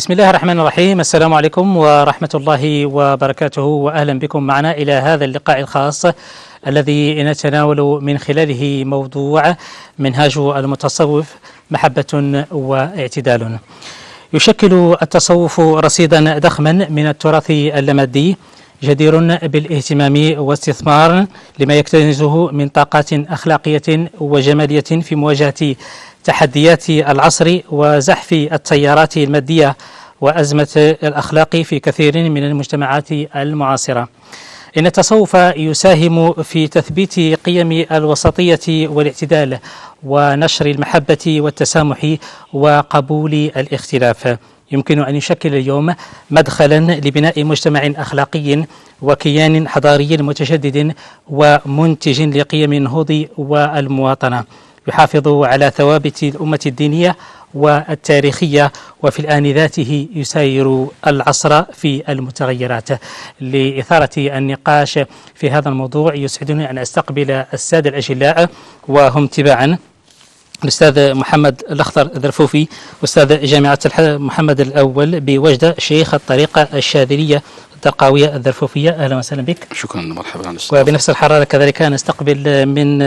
بسم الله الرحمن الرحيم. السلام عليكم ورحمة الله وبركاته، وأهلا بكم معنا إلى هذا اللقاء الخاص الذي نتناول من خلاله موضوع منهاج المتصوف محبة واعتدال. يشكل التصوف رصيدا ضخما من التراث اللامادي جدير بالاهتمام واستثمار لما يكتنزه من طاقات أخلاقية وجمالية في مواجهة تحديات العصر وزحف التيارات المادية وأزمة الأخلاق في كثير من المجتمعات المعاصرة. إن التصوف يساهم في تثبيت قيم الوسطية والاعتدال ونشر المحبة والتسامح وقبول الاختلاف. يمكن أن يشكل اليوم مدخلا لبناء مجتمع أخلاقي وكيان حضاري متشدد ومنتج لقيم النهوض والمواطنة، يحافظ على ثوابت الأمة الدينية والتاريخية، وفي الآن ذاته يساير العصر في المتغيرات. لإثارة النقاش في هذا الموضوع يسعدني أن أستقبل السادة الأجلاء، وهم تباعا الأستاذ محمد الأخضر الذرفوفي، أستاذ جامعة محمد الأول بوجدة، شيخ الطريقة الشاذلية الترقاوية الذرفوفية. أهلا وسهلا بك. شكرا، مرحبا. وبنفس الحرارة كذلك نستقبل من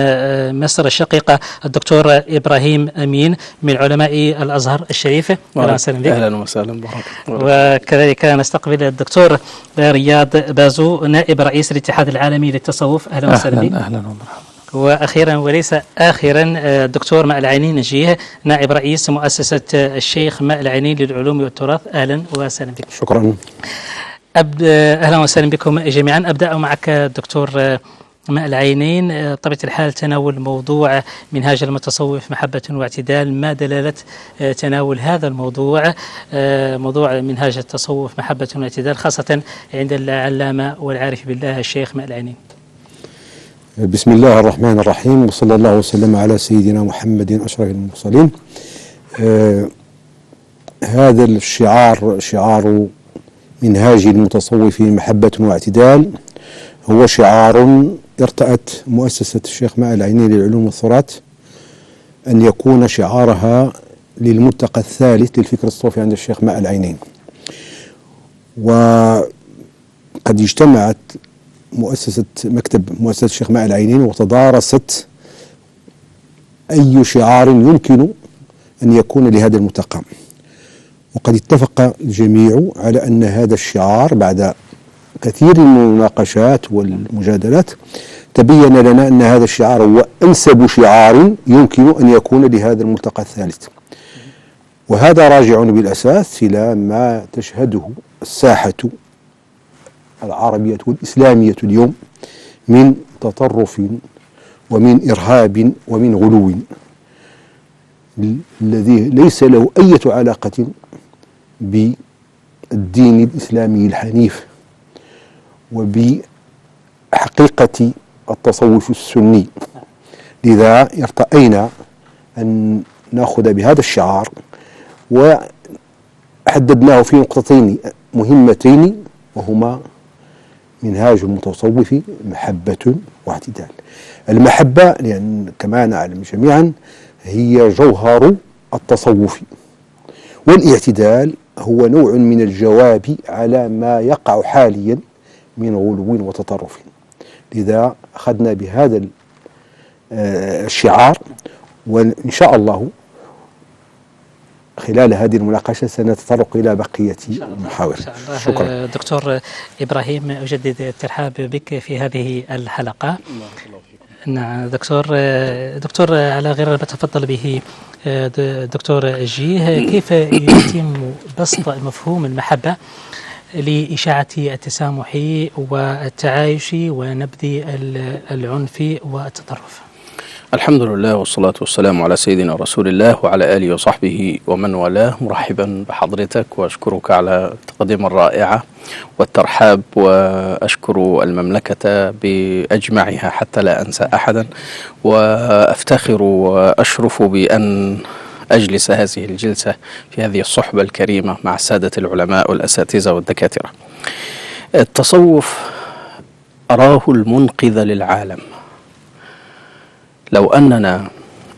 مصر الشقيقة الدكتور إبراهيم أمين من علماء الأزهر الشريف. أهلا وسهلا بك. أهلا وسهلا بك. وكذلك نستقبل الدكتور رياض بازو نائب رئيس الاتحاد العالمي للتصوف. أهلا وسهلا بك. أهلا ومرحبا. وأخيرا وليس آخرا الدكتور ماء العيني نجيه نائب رئيس مؤسسة الشيخ ماء العيني للعلوم والتراث. أهلا وسهلا بك. شكرا. أهلا وسهلا بكم جميعا. أبدأ معك دكتور ماء العينين. طبيعة الحال تناول موضوع منهاج المتصوف محبة واعتدال، ما دلالة تناول هذا الموضوع موضوع منهاج التصوف محبة واعتدال خاصة عند العلامة والعارف بالله الشيخ ماء العينين؟ بسم الله الرحمن الرحيم، وصلى الله وسلم على سيدنا محمد أشرف المرسلين. هذا الشعار، شعار منهاج المتصوف محبة واعتدال، هو شعار ارتأت مؤسسة الشيخ ماء العيني للعلوم والتراث أن يكون شعارها للملتقى الثالث للفكر الصوفي عند الشيخ ماء العينين. وقد اجتمعت مؤسسة الشيخ ماء العينين وتدارست أي شعار يمكن أن يكون لهذا الملتقى، وقد اتفق الجميع على أن هذا الشعار بعد كثير من المناقشات والمجادلات تبين لنا أن هذا الشعار هو أنسب شعار يمكن أن يكون لهذا الملتقى الثالث، وهذا راجع بالأساس إلى ما تشهده الساحة العربية والإسلامية اليوم من تطرف ومن إرهاب ومن غلو الذي ليس له أي علاقة بالدين الإسلامي الحنيف وبحقيقة التصوف السني. لذا ارتأينا أن نأخذ بهذا الشعار وحددناه في نقطتين مهمتين، وهما منهاج المتصوف محبة واعتدال. المحبة لأن كما نعلم جميعا هي جوهر التصوف، والاعتدال هو نوع من الجواب على ما يقع حاليا من غلو وتطرف. لذا أخذنا بهذا الشعار، وإن شاء الله خلال هذه المناقشة سنتطرق إلى بقية المحاور. شكرا. دكتور إبراهيم، أجدد الترحاب بك في هذه الحلقة. نعم دكتور على غير ما تفضل به دكتور جيه، كيف يتم بسط مفهوم المحبة لإشاعة التسامح والتعايش ونبذ العنف والتطرف؟ الحمد لله والصلاة والسلام على سيدنا رسول الله وعلى آله وصحبه ومن والاه. مرحبا بحضرتك وأشكرك على التقدمة الرائعة والترحاب، وأشكر المملكة بأجمعها حتى لا أنسى أحدا، وأفتخر وأشرف بأن أجلس هذه الجلسة في هذه الصحبة الكريمة مع السادة العلماء والأساتذة والدكاترة. التصوف أراه المنقذ للعالم. لو أننا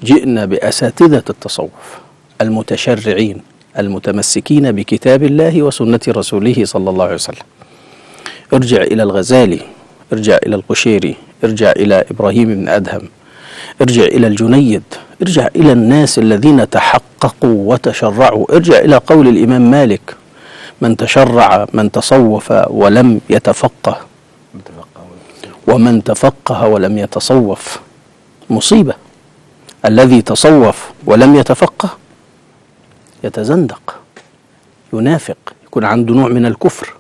جئنا بأساتذة التصوف المتشرعين المتمسكين بكتاب الله وسنة رسوله صلى الله عليه وسلم. ارجع إلى الغزالي، ارجع إلى القشيري، ارجع إلى إبراهيم بن أدهم، ارجع إلى الجنيد، ارجع إلى الناس الذين تحققوا وتشرعوا. ارجع إلى قول الإمام مالك: من تشرع من تصوف ولم يتفقه، ومن تفقه ولم يتصوف. مصيبة. الذي تصوف ولم يتفقه يتزندق، ينافق، يكون عنده نوع من الكفر.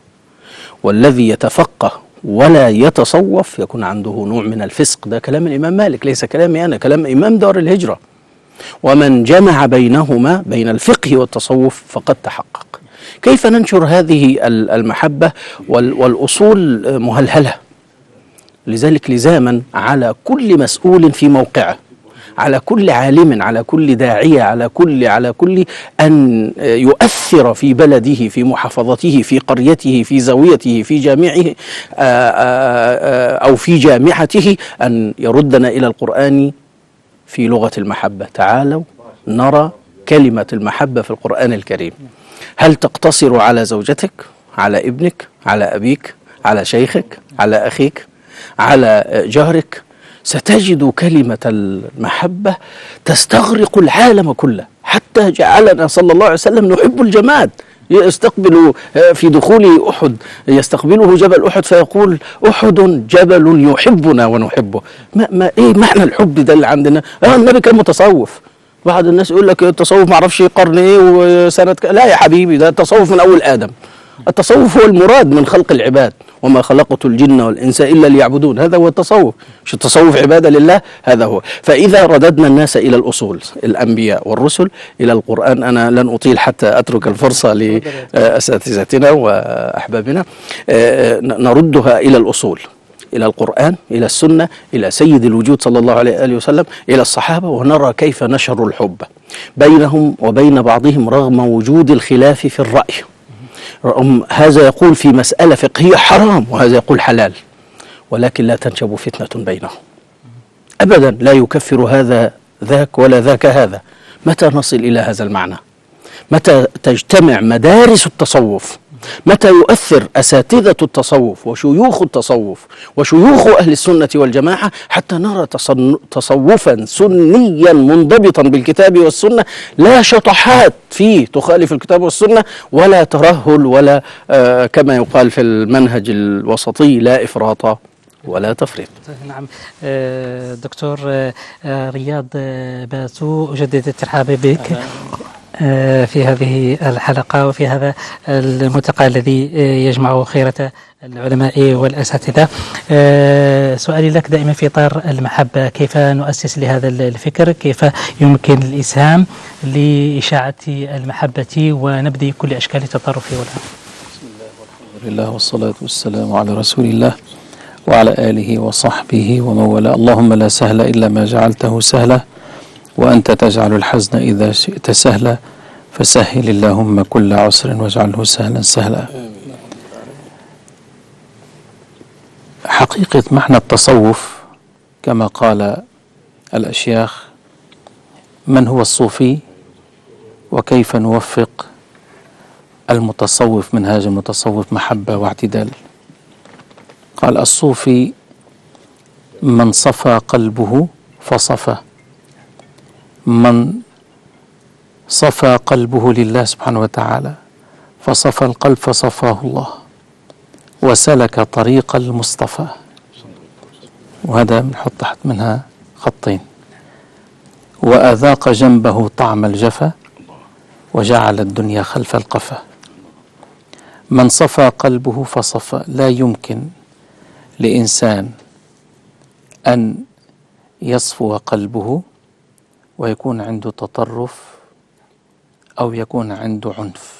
والذي يتفقه ولا يتصوف يكون عنده نوع من الفسق. ده كلام الإمام مالك، ليس كلامي أنا، كلام إمام دار الهجرة. ومن جمع بينهما، بين الفقه والتصوف، فقد تحقق. كيف ننشر هذه المحبة والأصول مهلهلة؟ لذلك لزاما على كل مسؤول في موقعه، على كل عالم، على كل داعية، على كل أن يؤثر في بلده، في محافظته، في قريته، في زاويته، في جامعه أو في جامعته، أن يردنا إلى القرآن في لغة المحبة. تعالوا نرى كلمة المحبة في القرآن الكريم. هل تقتصر على زوجتك، على ابنك، على أبيك، على شيخك، على أخيك، على جارك؟ ستجد كلمة المحبة تستغرق العالم كله، حتى جعلنا صلى الله عليه وسلم نحب الجماد. يستقبل في دخول أحد، يستقبله جبل أحد فيقول: أحد جبل يحبنا ونحبه. إيه معنى الحب ده اللي عندنا؟ النبي كان متصوف. بعض الناس يقول لك التصوف معرفش قرن ايه وسنة لا يا حبيبي، ده التصوف من أول آدم. التصوف هو المراد من خلق العباد: وما خلقت الجن والإنس إلا ليعبدون. هذا هو التصوف. مش التصوف عبادة لله؟ هذا هو. فإذا رددنا الناس إلى الأصول، الأنبياء والرسل، إلى القرآن، أنا لن أطيل حتى أترك الفرصة لأساتذتنا وأحبابنا، نردها إلى الأصول، إلى القرآن، إلى السنة، إلى سيد الوجود صلى الله عليه وآله وسلم، إلى الصحابة، ونرى كيف نشروا الحب بينهم وبين بعضهم رغم وجود الخلاف في الرأي. هذا يقول في مسألة فقهية حرام، وهذا يقول حلال، ولكن لا تنشب فتنة بينهم أبدا. لا يكفر هذا ذاك ولا ذاك هذا. متى نصل إلى هذا المعنى؟ متى تجتمع مدارس التصوف؟ متى يؤثر أساتذة التصوف وشيوخ التصوف وشيوخ أهل السنة والجماعة حتى نرى تصوفا سنيا منضبطا بالكتاب والسنة، لا شطحات فيه تخالف الكتاب والسنة، ولا ترهل، ولا كما يقال في المنهج الوسطي: لا إفراط ولا تفريط. نعم. دكتور رياض باتو، أجدد الترحاب بك في هذه الحلقة وفي هذا الملتقى الذي يجمع خيرة العلماء والأساتذة. سؤالي لك دائما في إطار المحبة: كيف نؤسس لهذا الفكر؟ كيف يمكن الإسهام لإشاعة المحبة ونبذ كل أشكال التطرف والعنف؟ بسم الله والحمد لله والصلاة والسلام على رسول الله وعلى آله وصحبه ومن والاه. اللهم لا سهل إلا ما جعلته سهلا، وأنت تجعل الحزن إذا شئت سهلا، فسهل اللهم كل عسر واجعله سهلا سهلا. حقيقة معنى التصوف كما قال الأشياخ: من هو الصوفي وكيف نوفق المتصوف منهاج المتصوف محبة واعتدال؟ قال: الصوفي من صفى قلبه فصفى، من صفى قلبه لله سبحانه وتعالى فصفى القلب فصفاه الله، وسلك طريق المصطفى. وهذا بنحط تحت منها خطين: وأذاق جنبه طعم الجفا، وجعل الدنيا خلف القفا. من صفى قلبه فصفى. لا يمكن لإنسان أن يصفو قلبه ويكون عنده تطرف أو يكون عنده عنف.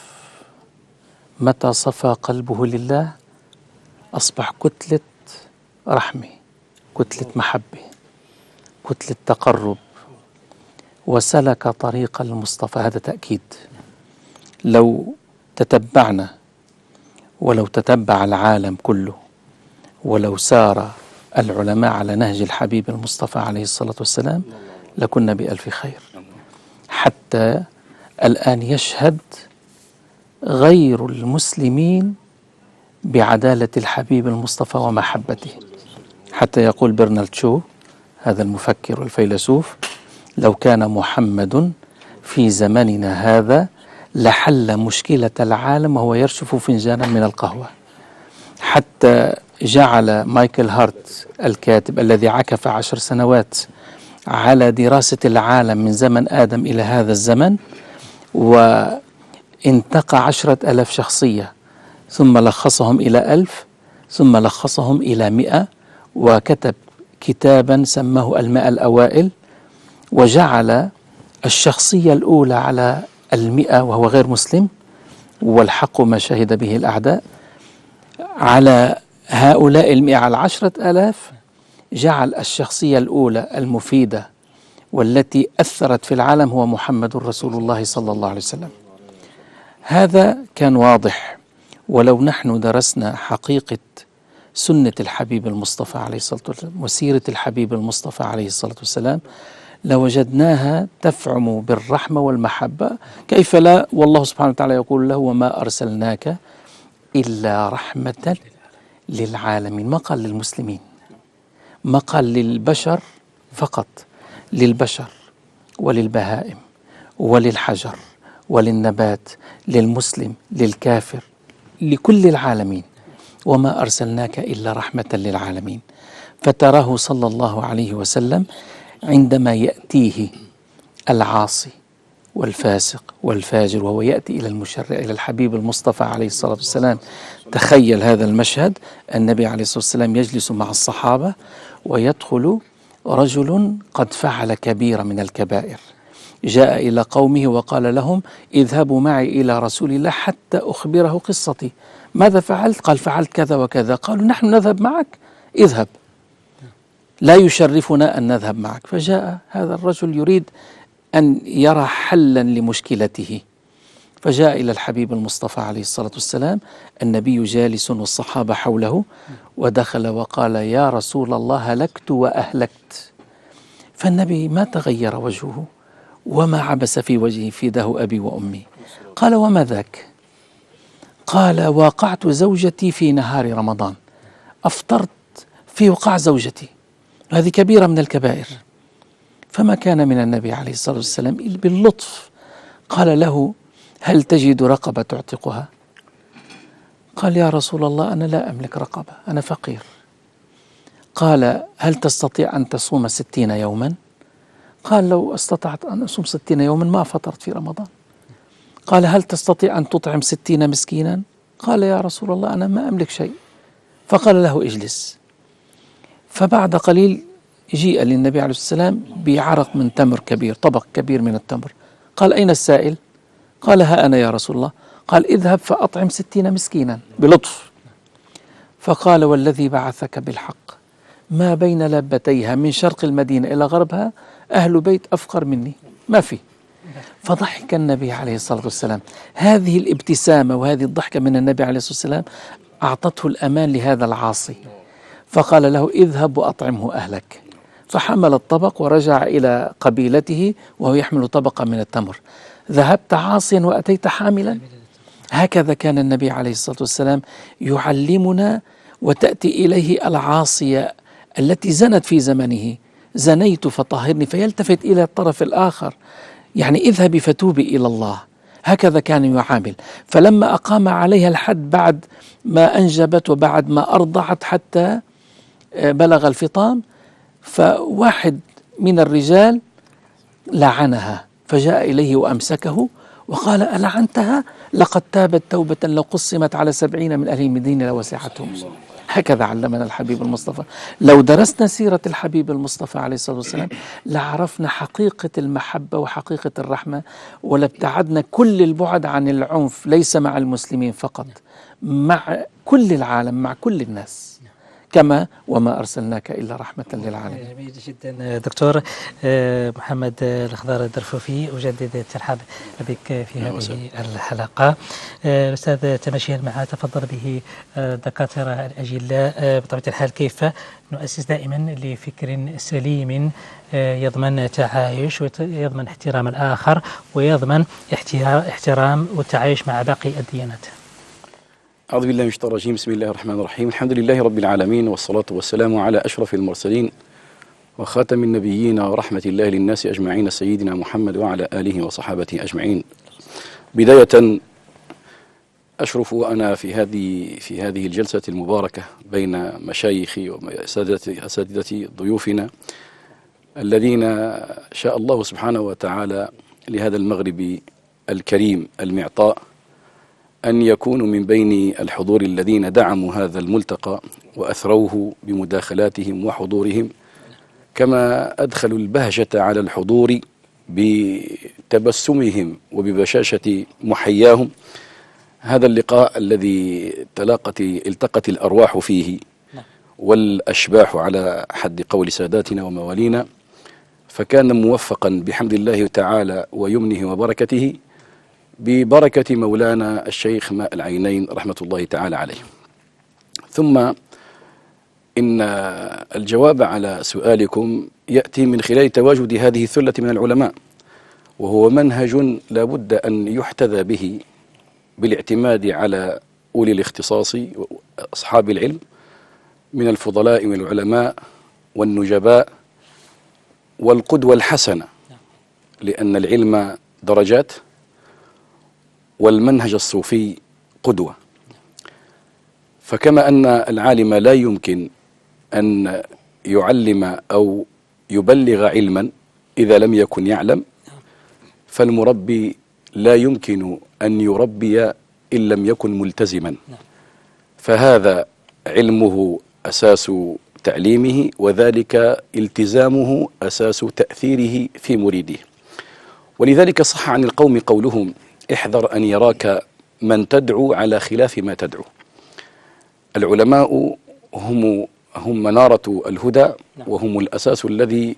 متى صفى قلبه لله أصبح كتلة رحمة، كتلة محبة، كتلة تقرب، وسلك طريق المصطفى. هذا تأكيد. لو تتبعنا، ولو تتبع العالم كله، ولو سار العلماء على نهج الحبيب المصطفى عليه الصلاة والسلام، لكنا بألف خير. حتى الآن يشهد غير المسلمين بعدالة الحبيب المصطفى ومحبته، حتى يقول برنارد شو هذا المفكر والفيلسوف: لو كان محمد في زمننا هذا لحل مشكلة العالم وهو يرشف فنجانا من القهوة. حتى جعل مايكل هارت الكاتب الذي عكف 10 سنوات على دراسة العالم من زمن آدم إلى هذا الزمن، وانتقى 10,000 شخصية ثم لخصهم إلى 1000 ثم لخصهم إلى 100، وكتب كتابا سماه 100 الأوائل، وجعل الشخصية الأولى على 100 وهو غير مسلم، والحق ما شهد به الأعداء. على هؤلاء 100 على 10,000 جعل الشخصية الأولى المفيدة والتي أثرت في العالم هو محمد رسول الله صلى الله عليه وسلم. هذا كان واضح. ولو نحن درسنا حقيقة سنة الحبيب المصطفى عليه الصلاة والسلام وسيرة الحبيب المصطفى عليه الصلاة والسلام لوجدناها تفعم بالرحمة والمحبة. كيف لا؟ والله سبحانه وتعالى يقول له: وما أرسلناك إلا رحمة للعالمين. ما قال للمسلمين، ما قال للبشر فقط، للبشر وللبهائم وللحجر وللنبات، للمسلم للكافر، لكل العالمين. وما أرسلناك إلا رحمة للعالمين. فتراه صلى الله عليه وسلم عندما يأتيه العاصي والفاسق والفاجر وهو يأتي إلى المشرع إلى الحبيب المصطفى عليه الصلاة والسلام. تخيل هذا المشهد: النبي عليه الصلاة والسلام يجلس مع الصحابة ويدخل رجل قد فعل كبيرة من الكبائر، جاء إلى قومه وقال لهم: اذهبوا معي إلى رسول الله حتى أخبره قصتي. ماذا فعلت؟ قال: فعلت كذا وكذا. قالوا: نحن نذهب معك، اذهب، لا يشرفنا أن نذهب معك. فجاء هذا الرجل يريد أن يرى حلا لمشكلته، فجاء إلى الحبيب المصطفى عليه الصلاة والسلام، النبي جالس والصحابة حوله، ودخل وقال: يا رسول الله هلكت وأهلكت. فالنبي ما تغير وجهه وما عبس في وجهه: فداه أبي وأمي. قال: وما ذاك؟ قال: واقعت زوجتي في نهار رمضان، أفطرت في وقاع زوجتي، هذه كبيرة من الكبائر. فما كان من النبي عليه الصلاة والسلام إلا باللطف. قال له: هل تجد رقبة تعتقها؟ قال: يا رسول الله أنا لا أملك رقبة، أنا فقير. قال: هل تستطيع أن تصوم 60 يوما؟ قال: لو استطعت أن أصوم 60 يوما ما فطرت في رمضان. قال: هل تستطيع أن تطعم 60 مسكينا؟ قال: يا رسول الله أنا ما أملك شيء. فقال له: اجلس. فبعد قليل جيء للنبي عليه الصلاة والسلام بعرق من تمر كبير، طبق كبير من التمر. قال: أين السائل؟ قال: ها أنا يا رسول الله. قال: اذهب فأطعم 60 مسكينا بلطف. فقال: والذي بعثك بالحق ما بين لابتيها من شرق المدينة إلى غربها أهل بيت أفقر مني، ما في. فضحك النبي عليه الصلاة والسلام. هذه الابتسامة وهذه الضحكة من النبي عليه الصلاة والسلام أعطته الأمان لهذا العاصي. فقال له: اذهب وأطعمه أهلك. فحمل الطبق ورجع إلى قبيلته وهو يحمل طبقا من التمر. ذهبت عاصيا وأتيت حاملا. هكذا كان النبي عليه الصلاة والسلام يعلمنا. وتأتي إليه العاصية التي زنت في زمنه: زنيت فطهرني، فيلتفت إلى الطرف الآخر، يعني اذهبي فتوبي إلى الله. هكذا كان يعامل. فلما أقام عليها الحد بعد ما أنجبت وبعد ما أرضعت حتى بلغ الفطام، فواحد من الرجال لعنها، فجاء إليه وأمسكه وقال: ألعنتها؟ لقد تابت توبة لو قسمت على 70 من أهل المدينة لوسعتهم. هكذا علمنا الحبيب المصطفى. لو درسنا سيرة الحبيب المصطفى عليه الصلاة والسلام لعرفنا حقيقة المحبة وحقيقة الرحمة، ولابتعدنا كل البعد عن العنف، ليس مع المسلمين فقط، مع كل العالم، مع كل الناس. كما وما أرسلناك إلا رحمة للعالمين. جميل جدا دكتور محمد الخضر الدرفوفي، أجدد الترحاب بك في هذه الحلقة. الأستاذ تماشيا مع تفضل به الدكاترة الأجلاء، بطبيعة الحال كيف نؤسس دائما لفكر سليم يضمن تعايش ويضمن احترام الآخر ويضمن احترام والتعايش مع باقي الديانات. أعوذ بالله من الشيطان الرجيم. بسم الله الرحمن الرحيم. الحمد لله رب العالمين، والصلاة والسلام على أشرف المرسلين وخاتم النبيين ورحمة الله للناس أجمعين، سيدنا محمد وعلى آله وصحابته أجمعين. بداية أشرف أنا في هذه الجلسة المباركة بين مشايخي وأساتذتي ضيوفنا الذين شاء الله سبحانه وتعالى لهذا المغرب الكريم المعطاء أن يكونوا من بين الحضور الذين دعموا هذا الملتقى وأثروه بمداخلاتهم وحضورهم، كما أدخلوا البهجة على الحضور بتبسمهم وببشاشة محياهم. هذا اللقاء الذي التقت الأرواح فيه والأشباح على حد قول ساداتنا وموالينا، فكان موفقا بحمد الله تعالى ويمنه وبركته، ببركة مولانا الشيخ ماء العينين رحمة الله تعالى عليه. ثم إن الجواب على سؤالكم يأتي من خلال تواجد هذه الثلة من العلماء، وهو منهج لا بد أن يحتذى به بالاعتماد على أولي الاختصاص وأصحاب العلم من الفضلاء والعلماء والنجباء والقدوة الحسنة، لأن العلم درجات والمنهج الصوفي قدوة. فكما أن العالم لا يمكن أن يعلم أو يبلغ علما إذا لم يكن يعلم، فالمربي لا يمكن أن يربي إن لم يكن ملتزما، فهذا علمه أساس تعليمه، وذلك التزامه أساس تأثيره في مريده. ولذلك صح عن القوم قولهم: احذر أن يراك من تدعو على خلاف ما تدعو. العلماء هم منارة الهدى، وهم الأساس الذي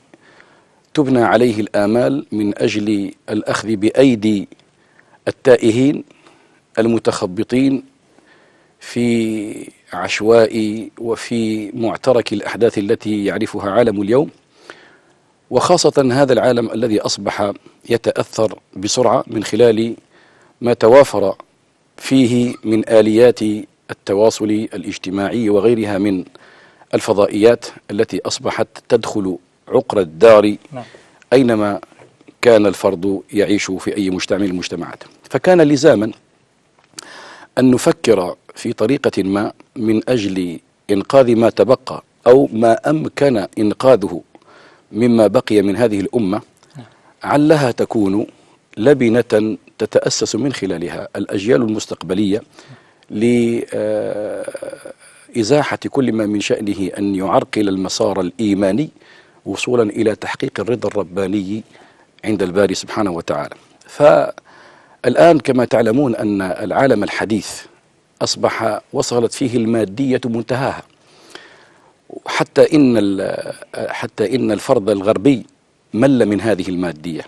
تبنى عليه الآمال من أجل الأخذ بأيدي التائهين المتخبطين في عشواء وفي معترك الأحداث التي يعرفها عالم اليوم، وخاصة هذا العالم الذي أصبح يتأثر بسرعة من خلال ما توافر فيه من آليات التواصل الاجتماعي وغيرها من الفضائيات التي أصبحت تدخل عقر الدار أينما كان الفرد يعيش في أي مجتمع من المجتمعات. فكان لزاما أن نفكر في طريقة ما من أجل إنقاذ ما تبقى أو ما أمكن إنقاذه مما بقي من هذه الأمة، علها تكون لبنة تتأسس من خلالها الأجيال المستقبلية لإزاحة كل ما من شأنه أن يعرقل المسار الإيماني وصولا إلى تحقيق الرضا الرباني عند الباري سبحانه وتعالى. فالآن كما تعلمون أن العالم الحديث أصبح وصلت فيه المادية منتهاها، حتى إن الفرد الغربي مل من هذه المادية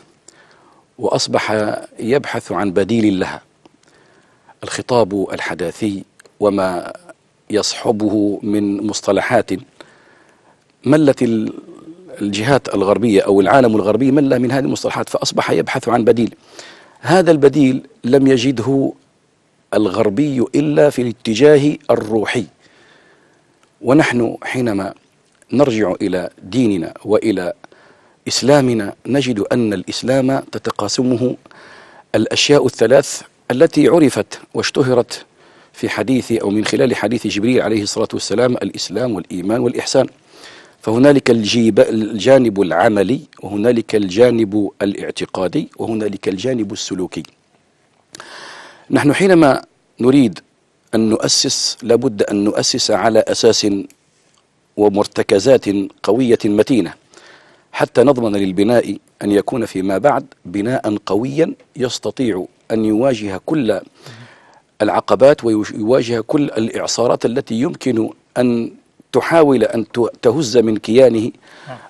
وأصبح يبحث عن بديل لها. الخطاب الحداثي وما يصحبه من مصطلحات ملت الجهات الغربية أو العالم الغربي مل من هذه المصطلحات، فأصبح يبحث عن بديل. هذا البديل لم يجده الغربي إلا في الاتجاه الروحي، ونحن حينما نرجع إلى ديننا وإلى إسلامنا نجد أن الإسلام تتقاسمه الأشياء الثلاث التي عرفت واشتهرت في حديث أو من خلال حديث جبريل عليه الصلاة والسلام: الإسلام والإيمان والإحسان. فهنالك الجانب العملي، وهنالك الجانب الاعتقادي، وهنالك الجانب السلوكي. نحن حينما نريد أن نؤسس لابد أن نؤسس على أساس ومرتكزات قوية متينة، حتى نضمن للبناء أن يكون فيما بعد بناء قويا يستطيع أن يواجه كل العقبات ويواجه كل الإعصارات التي يمكن أن تحاول أن تهز من كيانه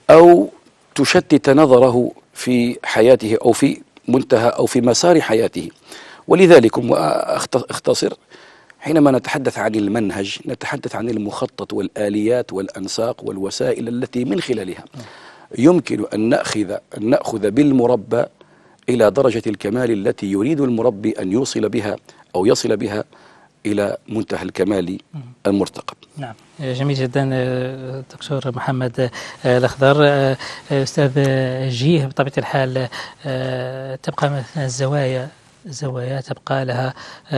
أو تشتت نظره في حياته أو في منتهى أو في مسار حياته. ولذلك أختصر، حينما نتحدث عن المنهج نتحدث عن المخطط والآليات والأنساق والوسائل التي من خلالها يمكن أن نأخذ بالمربى إلى درجة الكمال التي يريد المربي أن يوصل بها أو يصل بها إلى منتهى الكمال المرتقب. نعم، جميل جدا دكتور محمد الأخضر. أستاذ جيه، بطبيعة الحال تبقى مثلا الزوايا تبقى لها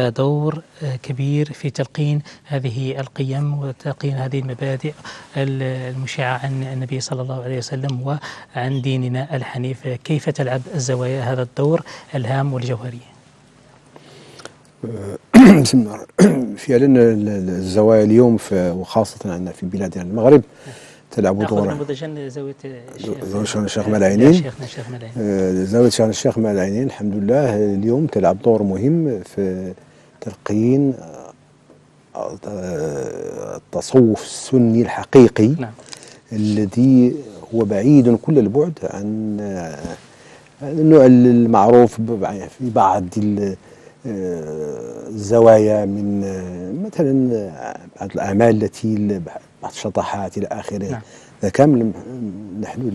دور كبير في تلقين هذه القيم وتلقين هذه المبادئ المشعة عن النبي صلى الله عليه وسلم وعن ديننا الحنيف. كيف تلعب الزوايا هذا الدور الهام والجوهري؟ فعلا الزوايا اليوم وخاصة عندنا في بلادنا المغرب تلعب دورا. نموذجا زاوية الشيخ مع العينين. زاوية الشيخ مع العينين الحمد لله اليوم تلعب دور مهم في تلقين التصوف السني الحقيقي. نعم. الذي هو بعيد كل البعد عن النوع المعروف في بعض الزوايا من مثلا بعض الأعمال التي بعض الشطحات إلى آخره. نعم. هذا كامل نحن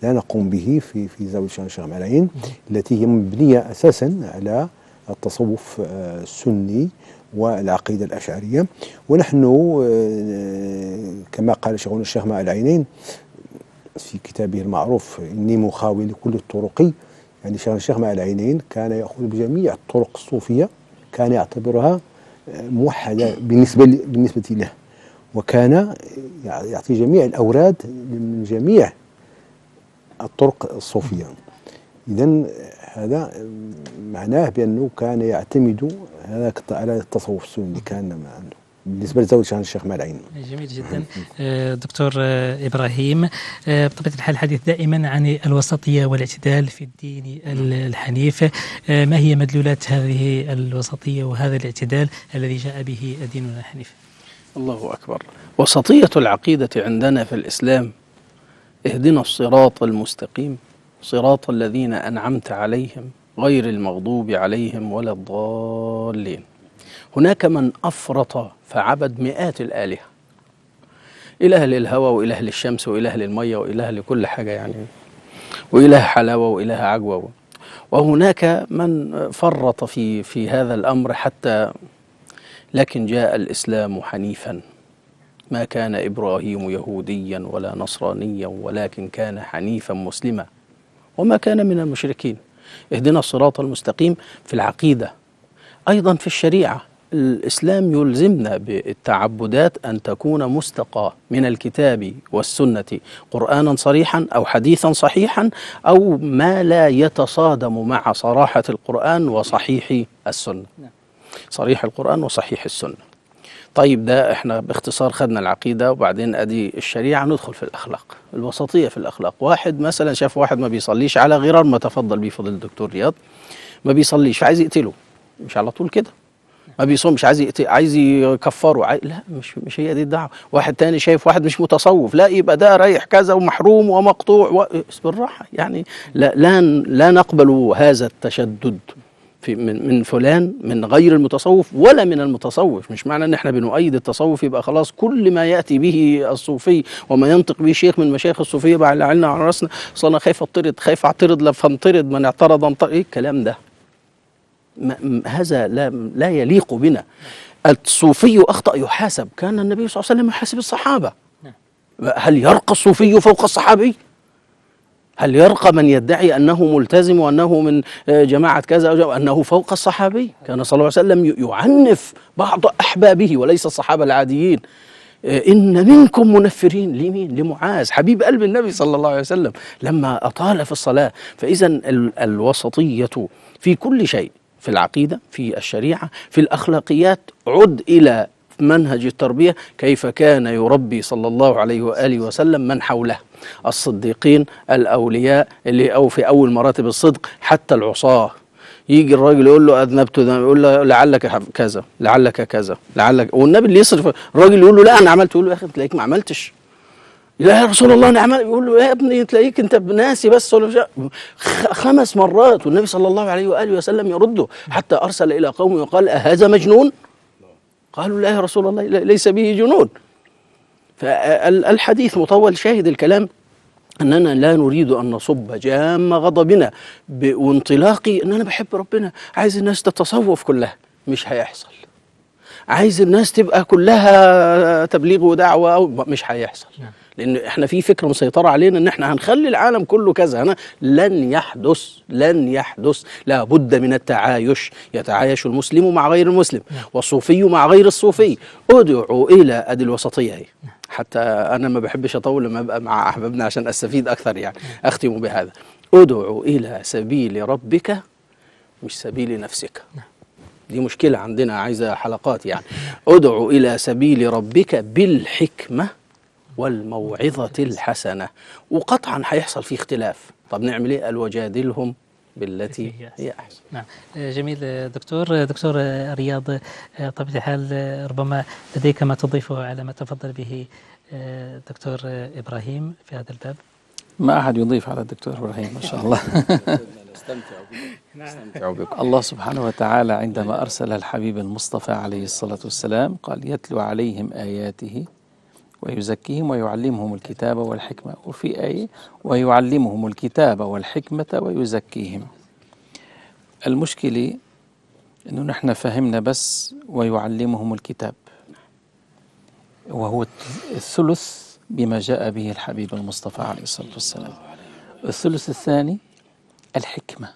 لا نقوم به في زاوية الشيخ مع العين التي هي مبنية أساسا على التصوف السني والعقيدة الأشعرية. ونحن كما قال شيخنا الشيخ مع العينين في كتابه المعروف إني مخاوي لكل الطرق، يعني شيخنا الشيخ مع العينين كان يأخذ بجميع الطرق الصوفية، كان يعتبرها موحدة بالنسبة له، وكان يعطي جميع الأوراد من جميع الطرق الصوفية. إذن هذا معناه بأنه كان يعتمد على التصوف السني كان عنده بالنسبة لزاوية الشيخ مع العين. جميل جدا. دكتور إبراهيم، بطبيعة الحال الحديث دائما عن الوسطية والاعتدال في الدين الحنيف، ما هي مدلولات هذه الوسطية وهذا الاعتدال الذي جاء به ديننا الحنيف؟ الله أكبر. وسطية العقيدة عندنا في الإسلام: اهدنا الصراط المستقيم صراط الذين أنعمت عليهم غير المغضوب عليهم ولا الضالين. هناك من أفرط فعبد مئات الآلهة، إله للهوى وإله للشمس وإله للمية وإله لكل حاجة يعني، وإله حلاوة وإله عجوة. وهناك من فرط في هذا الأمر حتى، لكن جاء الإسلام حنيفا، ما كان إبراهيم يهوديا ولا نصرانيا ولكن كان حنيفا مسلما وما كان من المشركين. اهدنا الصراط المستقيم في العقيدة. أيضا في الشريعة الإسلام يلزمنا بالتعبدات أن تكون مستقاة من الكتاب والسنة، قرآنا صريحا أو حديثا صحيحا أو ما لا يتصادم مع صراحة القرآن وصحيح السنة. صريح القرآن وصحيح السنة. طيب، ده احنا باختصار خدنا العقيدة وبعدين ادي الشريعة. ندخل في الأخلاق، الوسطية في الأخلاق. واحد مثلا شاف واحد ما بيصليش على غرار ما تفضل بيه فضل الدكتور رياض، ما بيصليش عايز يقتله، مش على طول كده. ما بيصوم مش عايز يكفره، لا مش هي دي الدعوة. واحد تاني شايف واحد مش متصوف، لا يبقى ده رايح كذا ومحروم ومقطوع بالراحة يعني. لا نقبل هذا التشدد من فلان من غير المتصوف ولا من المتصوف. مش معنى ان احنا بنؤيد التصوف يبقى خلاص كل ما ياتي به الصوفي وما ينطق به شيخ من مشايخ الصوفيه بقى على راسنا. صلنا خايف اعترض فانطرد، من اعترض انطرد. ايه الكلام ده؟ هذا لا يليق بنا. الصوفي اخطا يحاسب. كان النبي صلى الله عليه وسلم يحاسب الصحابه. هل يرقى الصوفي فوق الصحابي؟ هل يرقى من يدعي أنه ملتزم وأنه من جماعة كذا أو أنه فوق الصحابي؟ كان صلى الله عليه وسلم يعنف بعض أحبابه وليس الصحابة العاديين. إن منكم منفرين. لمين؟ لمعاذ حبيب قلب النبي صلى الله عليه وسلم لما أطال في الصلاة. فإذا الوسطية في كل شيء، في العقيدة، في الشريعة، في الأخلاقيات. عد إلى منهج التربية، كيف كان يربي صلى الله عليه وآله وسلم من حوله، الصديقين، الأولياء اللي أو في أول مراتب الصدق، حتى العصاة. يجي الراجل يقول له اذنبت ذنب، يقول له لعلك كذا لعلك كذا لعلك، والنبي اللي يصرف الراجل يقول له لا انا عملت، يقول له يا اخي تلاقيك ما عملتش. لا يا رسول الله انا عملت، يقول له يا ابني تلاقيك انت ناسي بس ولا 5 مرات، والنبي صلى الله عليه واله وسلم يرده، حتى ارسل الى قومه وقال اهذا مجنون؟ قالوا لا يا رسول الله ليس به جنون. فالحديث مطول، شاهد الكلام أننا لا نريد أن نصب جام غضبنا وانطلاقي أن أنا بحب ربنا، عايز الناس تتصوف كلها، مش هيحصل. عايز الناس تبقى كلها تبليغ ودعوة، أو مش هيحصل، لأن احنا في فكرة مسيطرة علينا أن احنا هنخلي العالم كله كذا. لن يحدث، لن يحدث. لا بد من التعايش، يتعايش المسلم مع غير المسلم والصوفي مع غير الصوفي. ادعوا إلى أدي الوسطية. حتى أنا ما بحبش أطول لما أبقى مع أحبابنا عشان أستفيد أكثر، يعني أختم بهذا: ادعوا إلى سبيل ربك مش سبيل نفسك. دي مشكلة عندنا عايزة حلقات يعني. ادعوا إلى سبيل ربك بالحكمة والموعظة الحسنة. وقطعا هيحصل فيه اختلاف، طب نعمل ايه؟ قال وجادلهم بالتي هي احسن. نعم جميل. دكتور رياض، طبيعة الحال ربما لديك ما تضيفه على ما تفضل به دكتور إبراهيم في هذا الباب؟ ما أحد يضيف على الدكتور إبراهيم ما شاء الله. نستمتع بكم. الله سبحانه وتعالى عندما أرسل الحبيب المصطفى عليه الصلاة والسلام قال يتلو عليهم آياته ويزكيهم ويعلمهم الكتاب والحكمة، وفي آية ويعلمهم الكتاب والحكمة ويزكيهم. المشكلة أنه نحن فهمنا بس ويعلمهم الكتاب، وهو الثلث بما جاء به الحبيب المصطفى عليه الصلاة والسلام. الثلث الثاني الحكمة،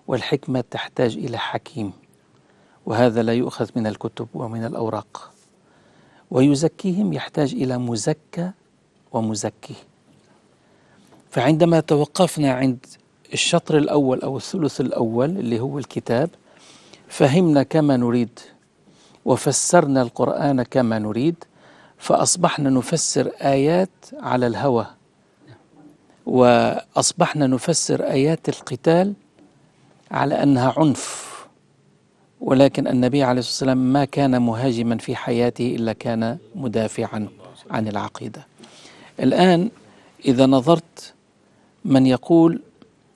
والحكمة تحتاج إلى حكيم، وهذا لا يؤخذ من الكتب ومن الأوراق. ويزكيهم يحتاج إلى مزكى ومزكي. فعندما توقفنا عند الشطر الأول أو الثلث الأول اللي هو الكتاب، فهمنا كما نريد وفسرنا القرآن كما نريد، فأصبحنا نفسر آيات على الهوى، وأصبحنا نفسر آيات القتال على أنها عنف. ولكن النبي عليه الصلاة والسلام ما كان مهاجما في حياته إلا كان مدافعا عن العقيدة. الآن إذا نظرت من يقول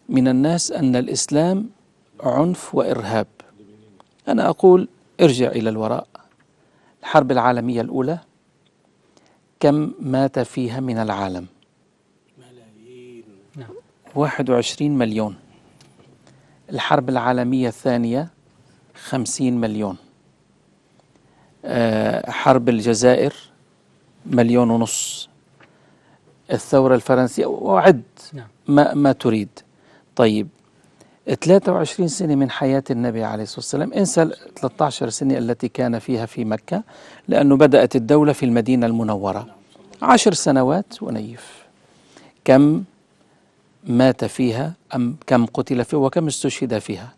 من الناس أن الإسلام عنف وإرهاب، أنا أقول ارجع إلى الوراء. الحرب العالمية الأولى كم مات فيها من العالم؟ 21 مليون. الحرب العالمية الثانية 50 مليون. حرب الجزائر 1.5 مليون. الثورة الفرنسية، وعد ما تريد. طيب 23 سنة من حياة النبي عليه الصلاة والسلام، انسى 13 سنة التي كان فيها في مكة، لأنه بدأت الدولة في المدينة المنورة. 10 سنوات ونيف. كم مات فيها أم كم قتل فيها وكم استشهد فيها؟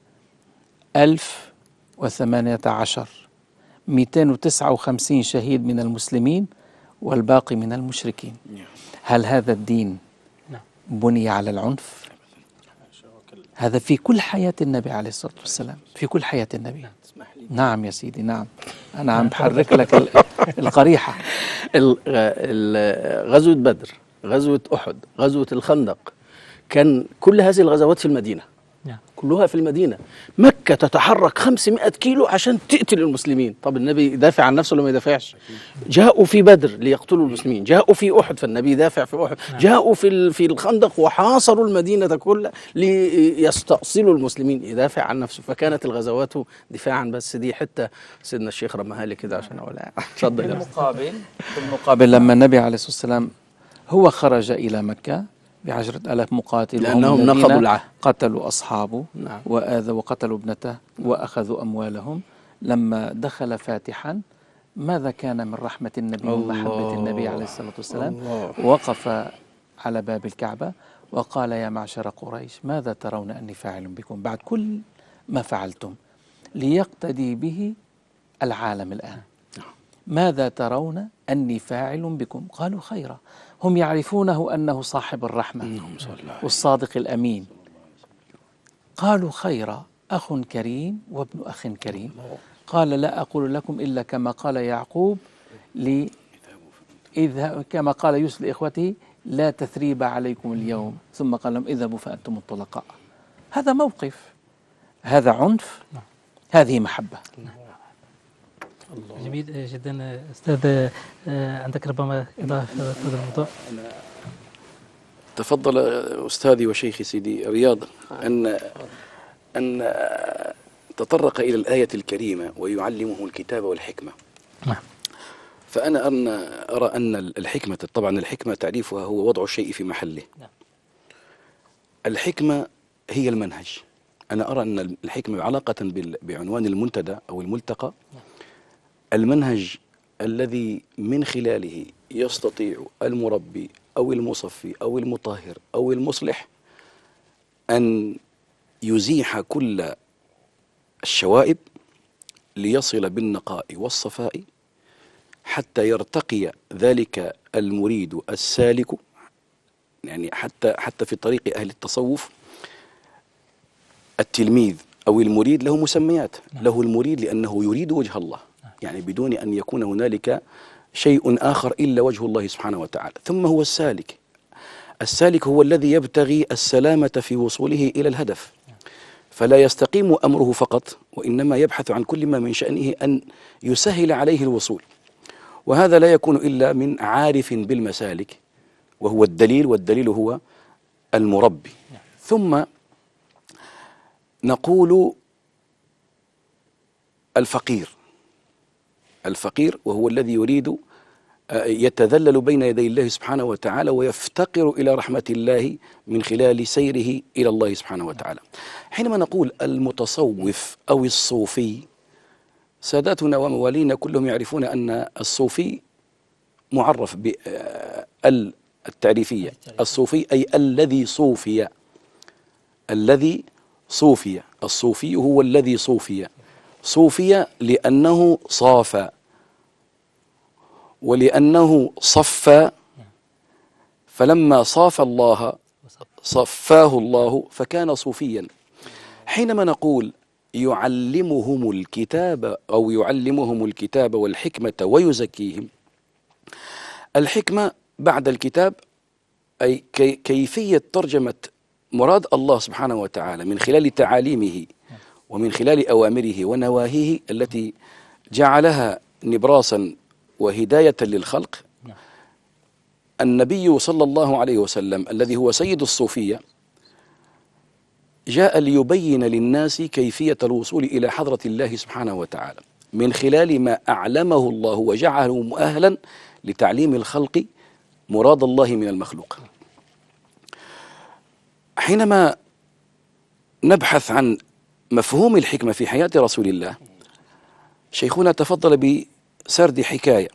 1018. 259 شهيد من المسلمين والباقي من المشركين. هل هذا الدين بني على العنف؟ هذا في كل حياة النبي عليه الصلاة والسلام، في كل حياة النبي. نعم يا سيدي، نعم، أنا عم بحرك لك القريحة. غزوة بدر، غزوة أحد، غزوة الخندق، كان كل هذه الغزوات في المدينة، كلها في المدينة. مكة تتحرك 500 كيلو عشان تقتل المسلمين. طب النبي يدافع عن نفسه ولا ما يدافعش؟ جاءوا في بدر ليقتلوا المسلمين، جاءوا في أحد فالنبي يدافع في أحد، جاءوا في الخندق وحاصروا المدينة كلها ليستأصلوا المسلمين، يدافع عن نفسه. فكانت الغزوات دفاعا. بس دي حتة سيدنا الشيخ رمها لي كده عشان أقولها. اتفضل. في المقابل لما النبي عليه الصلاة والسلام هو خرج إلى مكة ب10,000 مقاتل، لأنهم نقضوا العهد، قتلوا أصحابه وآذوا وقتلوا ابنته وأخذوا أموالهم. لما دخل فاتحا، ماذا كان من رحمة النبي ومحبة النبي عليه الصلاة والسلام؟ وقف على باب الكعبة وقال يا معشر قريش ماذا ترون أني فاعل بكم بعد كل ما فعلتم، ليقتدي به العالم الآن. ماذا ترون أني فاعل بكم؟ قالوا خيرا. هم يعرفونه أنه صاحب الرحمة والصادق الأمين. قالوا خيرا. أخ كريم وابن أخ كريم. قال لا أقول لكم إلا كما قال يعقوب كما قال يوسف لإخوته لا تثريب عليكم اليوم، ثم قال لهم اذهبوا فأنتم الطلقاء. هذا موقف، هذا عنف، هذه محبة. جميل جدا. أستاذ عندك ربما إضافة في هذا الموضوع؟ تفضل أستاذي وشيخي سيدي رياض أن تطرق إلى الآية الكريمة ويعلمه الكتاب والحكمة. فأنا أرى أن الحكمة، طبعا الحكمة تعريفها هو وضع الشيء في محله. الحكمة هي المنهج. أنا أرى أن الحكمة علاقة بعنوان المنتدى أو الملتقى، المنهج الذي من خلاله يستطيع المربي أو المصفي أو المطهر أو المصلح أن يزيح كل الشوائب ليصل بالنقاء والصفاء حتى يرتقي ذلك المريد السالك. يعني حتى في طريق أهل التصوف التلميذ أو المريد له مسميات. له المريد لأنه يريد وجه الله، يعني بدون أن يكون هنالك شيء آخر إلا وجه الله سبحانه وتعالى. ثم هو السالك. السالك هو الذي يبتغي السلامة في وصوله إلى الهدف، فلا يستقيم أمره فقط، وإنما يبحث عن كل ما من شأنه أن يسهل عليه الوصول. وهذا لا يكون إلا من عارف بالمسالك، وهو الدليل، والدليل هو المربي. ثم نقول الفقير وهو الذي يريد يتذلل بين يدي الله سبحانه وتعالى ويفتقر إلى رحمة الله من خلال سيره إلى الله سبحانه وتعالى. حينما نقول المتصوف أو الصوفي، ساداتنا وموالينا كلهم يعرفون أن الصوفي معرف بال التعريفية. الصوفي أي الذي صوفي. الذي صوفي. الصوفي هو الذي صوفي. صوفي لأنه صافى، ولأنه صفى، فلما صاف الله صفاه الله فكان صوفيا. حينما نقول يعلمهم الكتاب أو يعلمهم الكتاب والحكمة ويزكيهم، الحكمة بعد الكتاب أي كيفية ترجمة مراد الله سبحانه وتعالى من خلال تعاليمه ومن خلال أوامره ونواهيه التي جعلها نبراسا وهداية للخلق. النبي صلى الله عليه وسلم الذي هو سيد الصوفية جاء ليبين للناس كيفية الوصول إلى حضرة الله سبحانه وتعالى من خلال ما أعلمه الله وجعله مؤهلا لتعليم الخلق مراد الله من المخلوق. حينما نبحث عن مفهوم الحكمة في حياة رسول الله، شيخنا تفضل بسرد حكاية.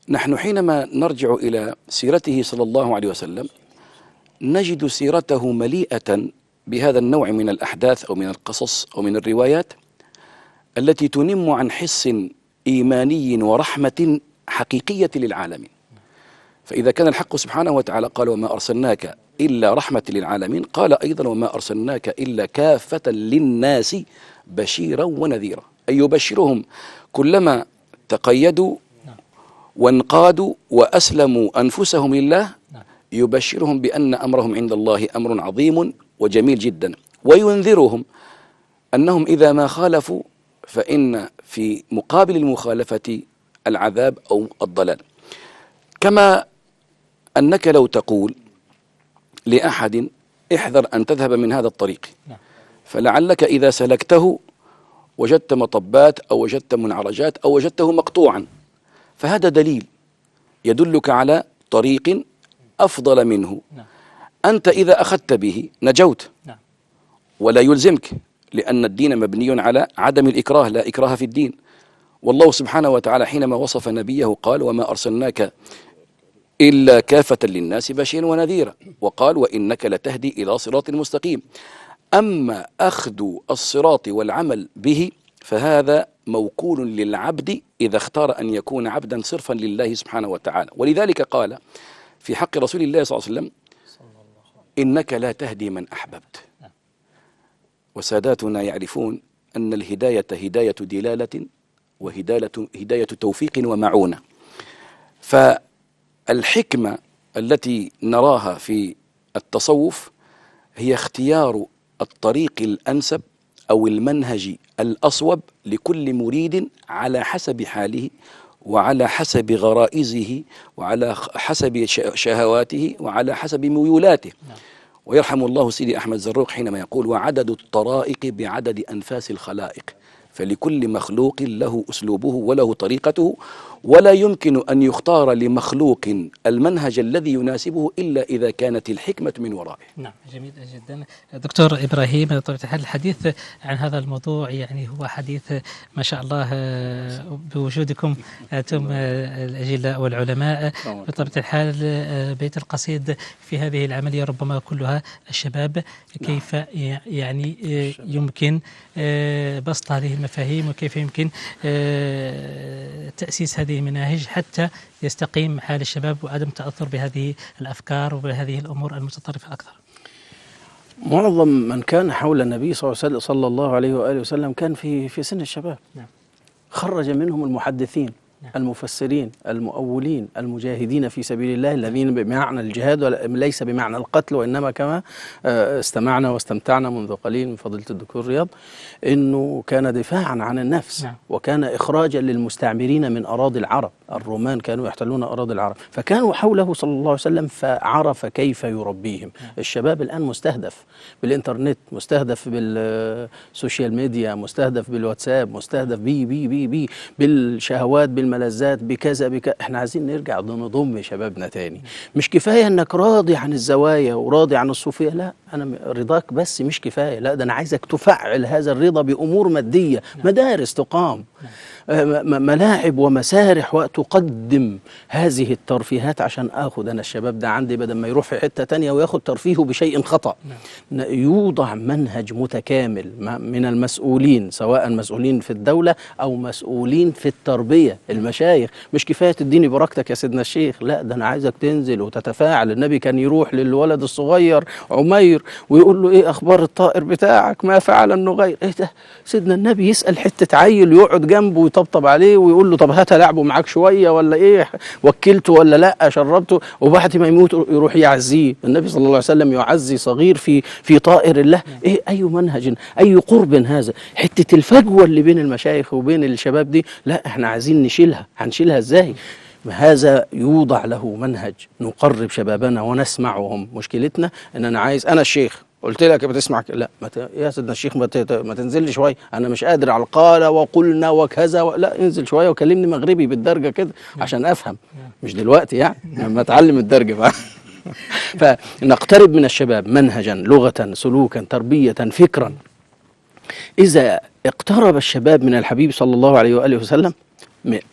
نحن حينما نرجع إلى سيرته صلى الله عليه وسلم نجد سيرته مليئة بهذا النوع من الأحداث أو من القصص أو من الروايات التي تنم عن حس إيماني ورحمة حقيقية للعالمين. فإذا كان الحق سبحانه وتعالى قال وما أرسلناك إلا رحمة للعالمين، قال أيضا وما أرسلناك إلا كافة للناس بشيرا ونذيرا، أي يبشرهم كلما تقيدوا وانقادوا وأسلموا أنفسهم لله، يبشرهم بأن أمرهم عند الله أمر عظيم وجميل جدا، وينذرهم أنهم إذا ما خالفوا فإن في مقابل المخالفة العذاب أو الضلال. كما أنك لو تقول لأحد احذر أن تذهب من هذا الطريق، فلعلك إذا سلكته وجدت مطبات أو وجدت منعرجات أو وجدته مقطوعا، فهذا دليل يدلك على طريق أفضل منه. أنت إذا أخذت به نجوت ولا يلزمك، لأن الدين مبني على عدم الإكراه، لا إكراه في الدين. والله سبحانه وتعالى حينما وصف نبيه قال وما أرسلناك إلا كافة للناس بشيرا ونذيرا، وقال وإنك لتهدي إلى صراط مستقيم. أما أخذ الصراط والعمل به فهذا موكول للعبد إذا اختار أن يكون عبدا صرفا لله سبحانه وتعالى. ولذلك قال في حق رسول الله صلى الله عليه وسلم إنك لا تهدي من أحببت وساداتنا يعرفون أن الهداية هداية دلالة هداية توفيق ومعونة. فالحكمة التي نراها في التصوف هي اختيار الطريق الأنسب أو المنهج الأصوب لكل مريد على حسب حاله وعلى حسب غرائزه وعلى حسب شهواته وعلى حسب ميولاته. ويرحم الله سيدي أحمد زروق حينما يقول: وعدد الطرائق بعدد أنفاس الخلائق، فلكل مخلوق له أسلوبه وله طريقته، ولا يمكن أن يختار لمخلوق المنهج الذي يناسبه إلا إذا كانت الحكمة من ورائه. نعم، جميل جدا. دكتور إبراهيم، بطبيعة الحال الحديث عن هذا الموضوع يعني هو حديث ما شاء الله بوجودكم أنتم الأجلاء والعلماء. بطبيعة الحال بيت القصيد في هذه العملية ربما كلها الشباب، كيف يعني يمكن بسط هذه المفاهيم وكيف يمكن تأسيس هذه المناهج حتى يستقيم حال الشباب وعدم التأثر بهذه الأفكار وبهذه الأمور المتطرفة أكثر. معظم من كان حول النبي صلى الله عليه وآله وسلم كان في سن الشباب. نعم. خرج منهم المحدثين، المفسرين، المؤولين، المجاهدين في سبيل الله، الذين بمعنى الجهاد ليس بمعنى القتل، وإنما كما استمعنا واستمتعنا منذ قليل من فضيلة الدكتور رياض إنه كان دفاعا عن النفس. نعم. وكان إخراجا للمستعمرين من أراضي العرب. الرومان كانوا يحتلون أراضي العرب، فكانوا حوله صلى الله عليه وسلم فعرف كيف يربيهم. الشباب الآن مستهدف بالإنترنت، مستهدف بالسوشيال ميديا، مستهدف بالواتساب، مستهدف بي بالشهوات، بالملذات، بكذا. احنا عايزين نرجع نضم شبابنا تاني. مش كفاية انك راضي عن الزوايا وراضي عن الصوفية، لا، انا رضاك بس مش كفاية، لا، ده انا عايزك تفعل هذا الرضا بأمور مادية. مدارس تقام، ملاعب ومسارح، وتقدم هذه الترفيهات عشان اخد انا الشباب ده عندي بدل ما يروح في حتة تانية وياخد ترفيهه بشيء خطأ. يوضع منهج متكامل من المسؤولين، سواء مسؤولين في الدولة او مسؤولين في التربية، المشايخ. مش كفاية تديني بركتك يا سيدنا الشيخ، لا، ده انا عايزك تنزل وتتفاعل. النبي كان يروح للولد الصغير عمير ويقول له: ايه اخبار الطائر بتاعك؟ ما فعل النغير؟ ايه ده؟ سيدنا النبي يسأل حتة عيل يقعد جنبه ويطبطب عليه ويقول له: طب هات لعبه معاك شوية ولا ايه؟ وكلته ولا لا؟ شربته؟ وبعد ما يموت يروح يعزيه. النبي صلى الله عليه وسلم يعزي صغير في طائر الله. ايه اي منهج، اي قرب هذا؟ حتة الفجوة اللي بين المشايخ وبين الشباب دي، لا، احنا عايزين نشيلها. هنشيلها ازاي؟ هذا يوضع له منهج نقرب شبابنا ونسمعهم. مشكلتنا ان انا عايز، انا الشيخ قلت لك بتسمع، لا، يا سيدنا الشيخ ما تنزل شويه، انا مش قادر على قال وقلنا وكذا لا، انزل شويه وكلمني مغربي بالدرجه كده عشان افهم، مش دلوقتي يعني لما اتعلم الدرجه بقى. فنقترب من الشباب منهجا، لغه، سلوكا، تربيه، فكرا. اذا اقترب الشباب من الحبيب صلى الله عليه واله وسلم،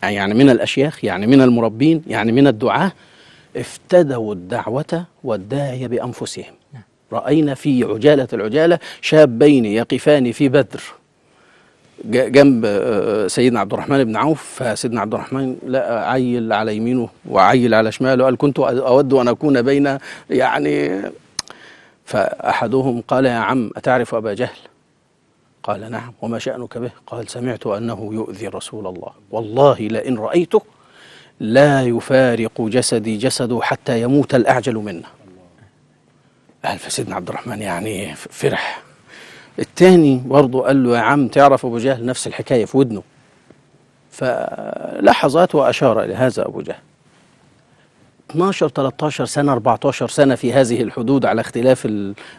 يعني من الاشياخ، يعني من المربين، يعني من الدعاة، افتدوا الدعوه والداعيه بانفسهم. رأينا في عجالة العجالة شابين يقفان في بدر جنب سيدنا عبد الرحمن بن عوف، فسيدنا عبد الرحمن لقى عيل على يمينه وعيل على شماله، قال: كنت أود أن أكون بين يعني. فأحدهم قال: يا عم، أتعرف أبا جهل؟ قال: نعم. وما شأنك به؟ قال: سمعت أنه يؤذي رسول الله، والله لئن رأيته لا يفارق جسدي جسده حتى يموت الأعجل منا. قال فسيدنا عبد الرحمن يعني فرح. الثاني برضه قال له: يا عم، تعرف أبو جهل؟ نفس الحكاية في ودنه. فلحظات وأشار إلى هذا أبو جهل. 12 13 سنة 14 سنة في هذه الحدود، على اختلاف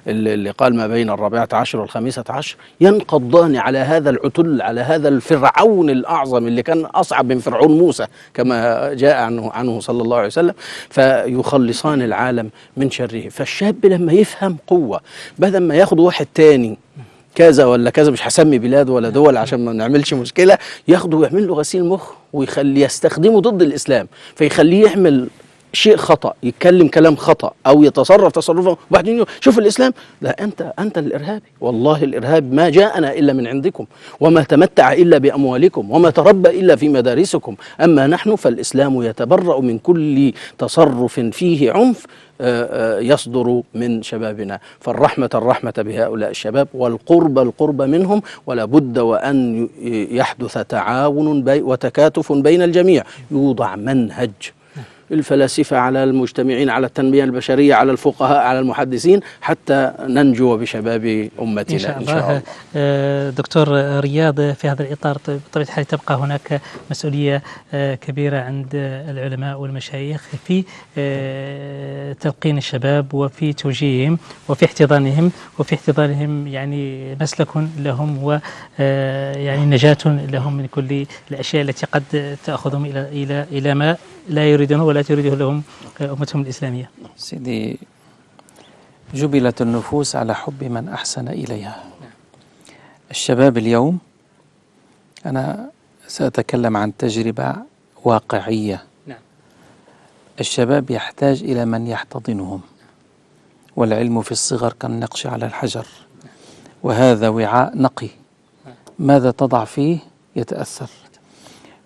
اللي قال ما بين 14 و15، ينقضان على هذا العتل، على هذا الفرعون الأعظم اللي كان أصعب من فرعون موسى كما جاء عنه صلى الله عليه وسلم، فيخلصان العالم من شره. فالشاب لما يفهم قوة، بدل ما ياخد واحد تاني كذا ولا كذا، مش هسمي بلاد ولا دول عشان ما نعملش مشكلة، ياخده ويعمل له غسيل مخ ويخليه يستخدمه ضد الإسلام، فيخليه يعمل شيء خطأ، يتكلم كلام خطأ أو يتصرف تصرفه، وبعدين شوف الإسلام، لا أنت الإرهابي. والله الإرهاب ما جاءنا إلا من عندكم، وما تمتع إلا بأموالكم، وما تربى إلا في مدارسكم. أما نحن فالإسلام يتبرأ من كل تصرف فيه عنف يصدر من شبابنا. الرحمة بهؤلاء الشباب، والقرب منهم، ولا بد وأن يحدث تعاون وتكاتف بين الجميع. يوضع منهج، الفلاسفة على المجتمعين، على التنمية البشرية، على الفقهاء، على المحدثين، حتى ننجو بشباب أمتنا إن شاء الله. دكتور رياض، في هذا الإطار بطبيعة الحال تبقى هناك مسؤولية كبيرة عند العلماء والمشايخ في تلقين الشباب وفي توجيههم وفي احتضانهم يعني مسلك لهم ويعني نجاة لهم من كل الأشياء التي قد تأخذهم إلى ما لا يريدونه ولا تريده لهم أمتهم الإسلامية. سيدي، جبلت النفوس على حب من أحسن إليها. الشباب اليوم، أنا سأتكلم عن تجربة واقعية. الشباب يحتاج إلى من يحتضنهم، والعلم في الصغر كالنقش على الحجر، وهذا وعاء نقي، ماذا تضع فيه يتأثر.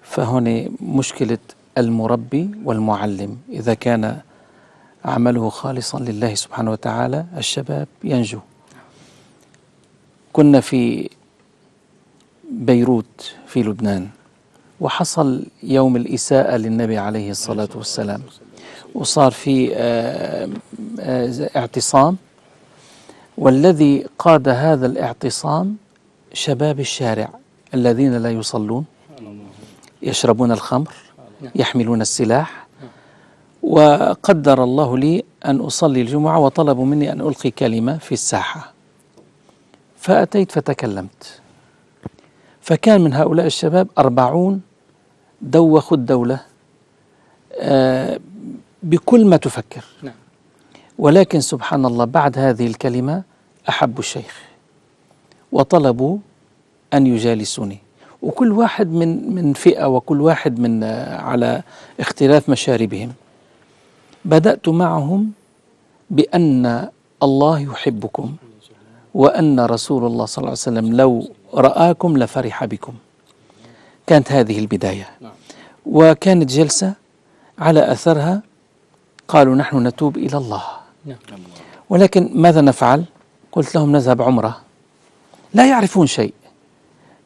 فهنا مشكلة المربي والمعلم، إذا كان عمله خالصا لله سبحانه وتعالى الشباب ينجو. كنا في بيروت في لبنان، وحصل يوم الإساءة للنبي عليه الصلاة والسلام، وصار في اعتصام، والذي قاد هذا الاعتصام شباب الشارع الذين لا يصلون، يشربون الخمر، يحملون السلاح. وقدر الله لي أن أصلي الجمعة، وطلبوا مني أن ألقي كلمة في الساحة، فأتيت فتكلمت. فكان من هؤلاء الشباب 40 دوخوا الدولة بكل ما تفكر، ولكن سبحان الله بعد هذه الكلمة أحبوا الشيخ وطلبوا أن يجالسوني، وكل واحد من فئة، وكل واحد من على اختلاف مشاربهم. بدأت معهم بأن الله يحبكم، وأن رسول الله صلى الله عليه وسلم لو رآكم لفرح بكم. كانت هذه البداية، وكانت جلسة على أثرها قالوا نحن نتوب إلى الله، ولكن ماذا نفعل؟ قلت لهم نذهب عمرة. لا يعرفون شيء،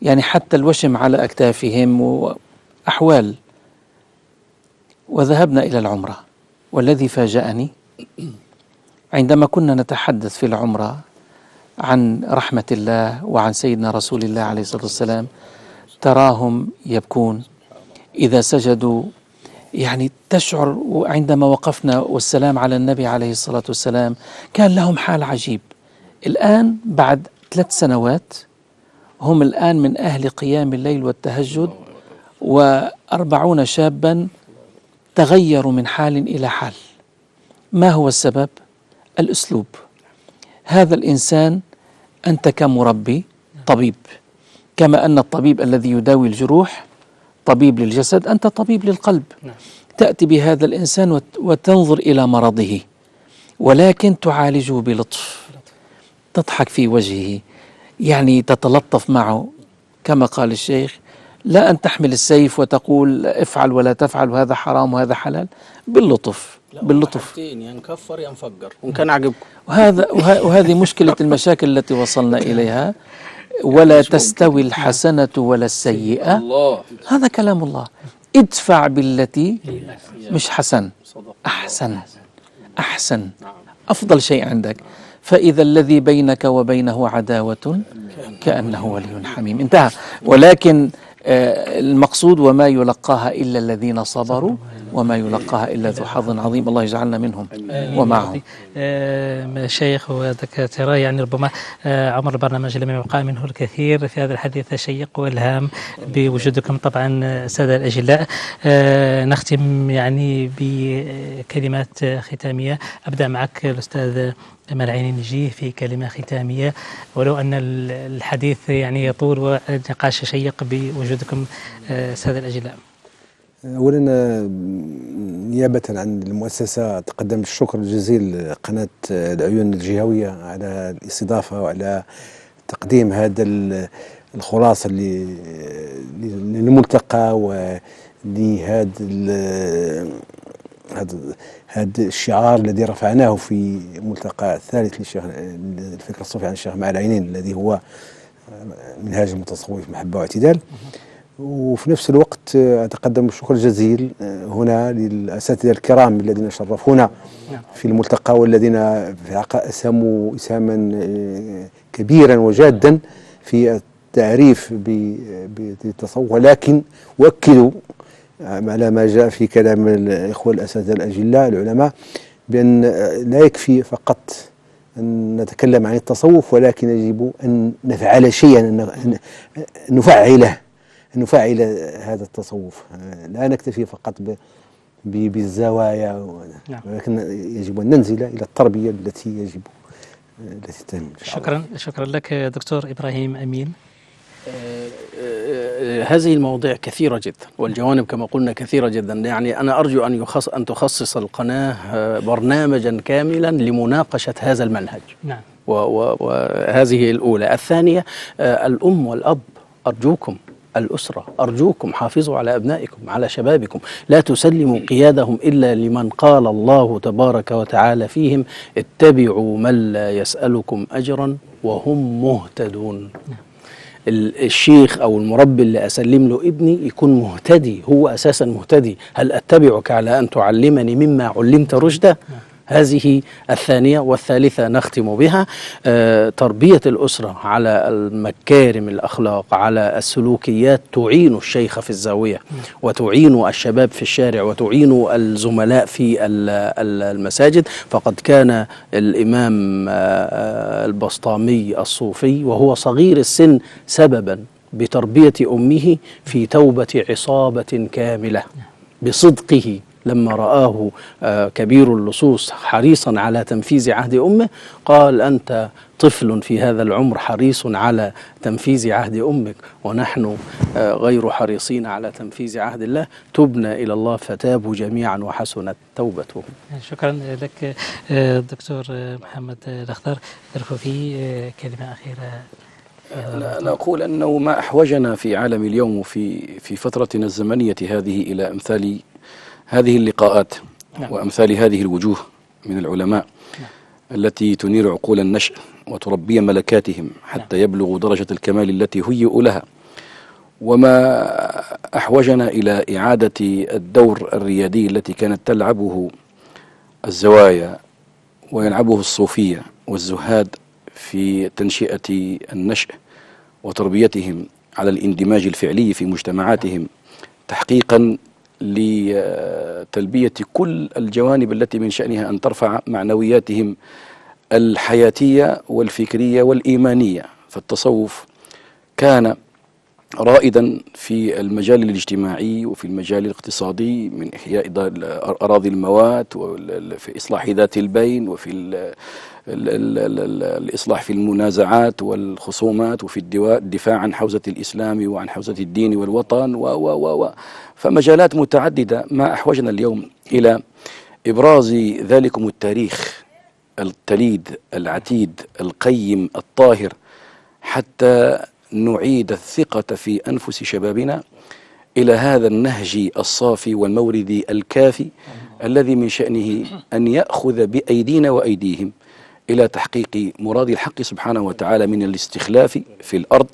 يعني حتى الوشم على أكتافهم وأحوال. وذهبنا إلى العمرة، والذي فاجأني عندما كنا نتحدث في العمرة عن رحمة الله وعن سيدنا رسول الله عليه الصلاة والسلام، تراهم يبكون إذا سجدوا. يعني تشعر عندما وقفنا والسلام على النبي عليه الصلاة والسلام، كان لهم حال عجيب. الآن بعد 3 سنوات هم الآن من أهل قيام الليل والتهجد، و40 شابا تغيروا من حال إلى حال. ما هو السبب؟ الأسلوب. هذا الإنسان، أنت كمربي طبيب، كما أن الطبيب الذي يداوي الجروح طبيب للجسد، أنت طبيب للقلب. تأتي بهذا الإنسان وتنظر إلى مرضه، ولكن تعالجه بلطف، تضحك في وجهه، يعني تتلطف معه. كما قال الشيخ، لا أن تحمل السيف وتقول افعل ولا تفعل وهذا حرام وهذا حلال، باللطف. ينكفر ينفجر وإن كان عجبكم. وهذه مشكلة المشاكل التي وصلنا إليها. ولا تستوي الحسنة ولا السيئة، هذا كلام الله. ادفع بالتي مش حسن، أحسن أفضل شيء عندك. فإذا الذي بينك وبينه عداوة كأنه ولي حميم، انتهى. ولكن المقصود وما يلقاها إلا الذين صبروا وما يلقاها إلا ذو حظ عظيم. الله يجعلنا منهم ومعهم. مشايخ ودكاترة، يعني ربما عمر البرنامج لم يبقى منه الكثير في هذا الحديث الشيق والهام بوجودكم طبعا سادة الأجلاء. نختم يعني بكلمات ختامية. أبدأ معك الأستاذ أمل عين النجيه في كلمة ختامية، ولو أن الحديث يعني يطول والنقاش شيق بوجودكم سادة الأجلاء. أولا نيابة عن المؤسسة أتقدم بالشكر الجزيل لقناة العيون الجهوية على الاستضافة وعلى تقديم هذا الخلاصة للملتقى ولهذا هذا الشعار الذي رفعناه في ملتقى الثالث للشيخ الفكر الصوفي عن الشيخ مع العينين، الذي هو منهاج المتصوف محبة واعتدال. وفي نفس الوقت أتقدم بالشكر الجزيل هنا للأساتذة الكرام الذين شرفونا في الملتقى، والذين أسهموا إسهاما كبيرا وجادا في التعريف بالتصوف، ولكن أؤكدوا على ما جاء في كلام الإخوة الأساتذة الأجلاء العلماء بأن لا يكفي فقط أن نتكلم عن التصوف، ولكن يجب أن نفعل شيئا، أن نفعل هذا التصوف. لا نكتفي فقط بالزوايا، ولكن يجب أن ننزل إلى التربية التي تتم. شكرا لك دكتور إبراهيم أمين. هذه المواضيع كثيرة جدا، والجوانب كما قلنا كثيرة جدا. يعني أنا أرجو أن تخصص القناة برنامجا كاملا لمناقشة هذا المنهج. نعم. وهذه الأولى. الثانية، الأم والأب أرجوكم، الأسرة أرجوكم، حافظوا على أبنائكم، على شبابكم، لا تسلموا قيادهم إلا لمن قال الله تبارك وتعالى فيهم: اتبعوا من لا يسألكم أجرا وهم مهتدون. الشيخ أو المربي اللي أسلم له ابني يكون مهتدي، هو أساسا مهتدي. هل أتبعك على أن تعلمني مما علمت رشدا؟ هذه الثانية. والثالثة نختم بها، تربية الأسرة على المكارم الأخلاق، على السلوكيات تعين الشيخ في الزاوية، وتعين الشباب في الشارع، وتعين الزملاء في المساجد. فقد كان الإمام البسطامي الصوفي وهو صغير السن سببا بتربية أمه في توبة عصابة كاملة بصدقه، لما رآه كبير اللصوص حريصا على تنفيذ عهد أمه قال: أنت طفل في هذا العمر حريص على تنفيذ عهد أمك، ونحن غير حريصين على تنفيذ عهد الله. تبنا إلى الله فتابوا جميعا وحسنت توبتهم. شكرا لك دكتور محمد الأخضر. في كلمة أخيرة. أنا أقول أنه ما أحوجنا في عالم اليوم في فترتنا الزمنية هذه إلى أمثال هذه اللقاءات، وأمثال هذه الوجوه من العلماء التي تنير عقول النشء وتربي ملكاتهم حتى يبلغوا درجة الكمال التي هيئوا لها. وما أحوجنا إلى إعادة الدور الريادي التي كانت تلعبه الزوايا ويلعبه الصوفية والزهاد في تنشئة النشء وتربيتهم على الاندماج الفعلي في مجتمعاتهم، تحقيقا لتلبية كل الجوانب التي من شأنها أن ترفع معنوياتهم الحياتية والفكرية والإيمانية. فالتصوف كان رائدا في المجال الاجتماعي وفي المجال الاقتصادي، من إحياء أراضي الموات، وفي إصلاح ذات البين، وفي الإصلاح في المنازعات والخصومات، وفي الدفاع عن حوزة الإسلام وعن حوزة الدين والوطن فمجالات متعددة. ما أحوجنا اليوم إلى إبراز ذلكم التاريخ التليد العتيد القيم الطاهر، حتى نعيد الثقة في أنفس شبابنا إلى هذا النهج الصافي والمورد الكافي الذي من شأنه أن يأخذ بأيدينا وأيديهم إلى تحقيق مراد الحق سبحانه وتعالى من الاستخلاف في الأرض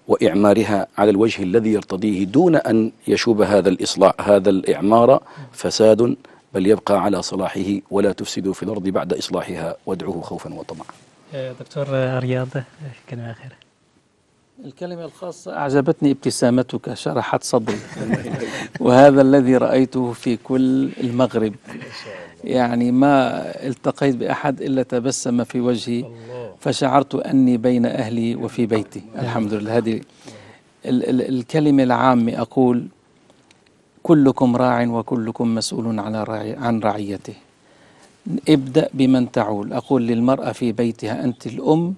وإعمارها على الوجه الذي يرتضيه، دون أن يشوب هذا الإعمار فساد، بل يبقى على صلاحه. ولا تفسدوا في الأرض بعد إصلاحها وادعوه خوفا وطمعا. دكتور رياض، كلمة أخيرة. الكلمة الخاصة: أعجبتني ابتسامتك، شرحت صدري وهذا الذي رأيته في كل المغرب. يعني ما التقيت بأحد إلا تبسم في وجهي، فشعرت أني بين أهلي وفي بيتي. الحمد لله. هذه الكلمة العامة أقول: كلكم راع وكلكم مسؤول عن رعيته. ابدأ بمن تعول. أقول للمرأة في بيتها: أنت الأم،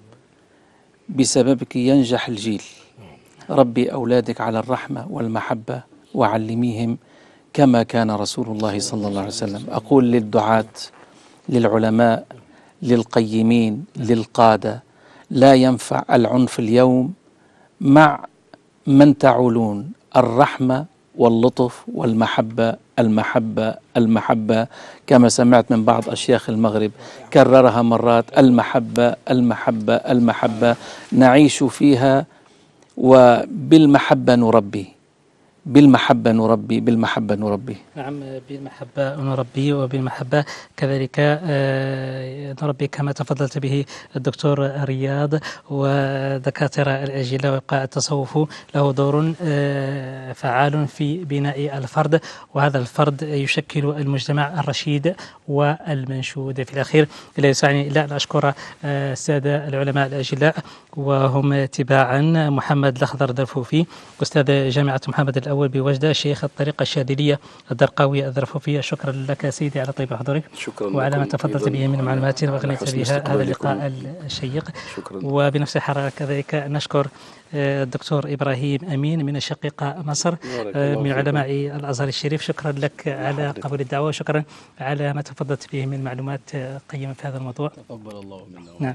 بسببك ينجح الجيل. ربي أولادك على الرحمة والمحبة، وعلميهم كما كان رسول الله صلى الله عليه وسلم. أقول للدعاة، للعلماء، للقيمين، للقادة: لا ينفع العنف اليوم مع من تعولون الرحمة واللطف والمحبة. المحبة المحبة، كما سمعت من بعض أشياخ المغرب كررها مرات: المحبة المحبة المحبة، نعيش فيها وبالمحبة نربي، بالمحبة نربي، بالمحبة نربي. نعم، بالمحبة نربي وبالمحبة كذلك نربي، كما تفضلت به الدكتور رياض. ودكاترة الأجيال وإبقاء التصوف له دور فعال في بناء الفرد، وهذا الفرد يشكل المجتمع الرشيد والمنشود. في الأخير لا يسعني إلا أن أشكر السادة العلماء الأجلاء، وهم تباعا محمد الأخضر الدرفوفي أستاذ جامعة محمد الأول بوجدة، شيخ الطريقة الشاذلية الدرقاوية الدرفوفية. شكرا لك سيدي على طيب حضورك، شكرا وعلى ما تفضلت به من معلومات وأغنيت بها هذا اللقاء الشيق. شكرا. وبنفس الحرارة كذلك نشكر الدكتور إبراهيم أمين من الشقيقة مصر، من علماء الأزهر الشريف. شكرا لك على قبول الدعوة، وشكرا على ما تفضلت به من معلومات قيمة في هذا الموضوع. تقبل الله منا. نعم.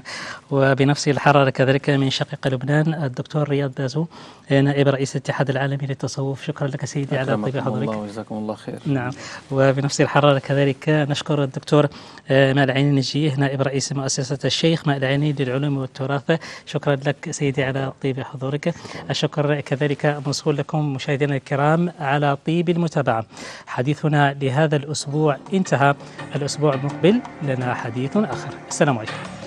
وبنفس الحرارة كذلك من شقيق لبنان الدكتور رياض بازو، نائب رئيس الاتحاد العالمي للتصوف. شكرا لك سيدي على طيب حضورك. الله وجزاكم الله خير. نعم. وبنفس الحرارة كذلك نشكر الدكتور ماء العيني النجيه، نائب رئيس مؤسسة الشيخ ماء العيني للعلوم والتراث. شكرا لك سيدي على طيب حضورك. الشكر كذلك موصول لكم مشاهدينا الكرام على طيب المتابعة. حديثنا لهذا الأسبوع انتهى. الأسبوع المقبل لنا حديث آخر. السلام عليكم.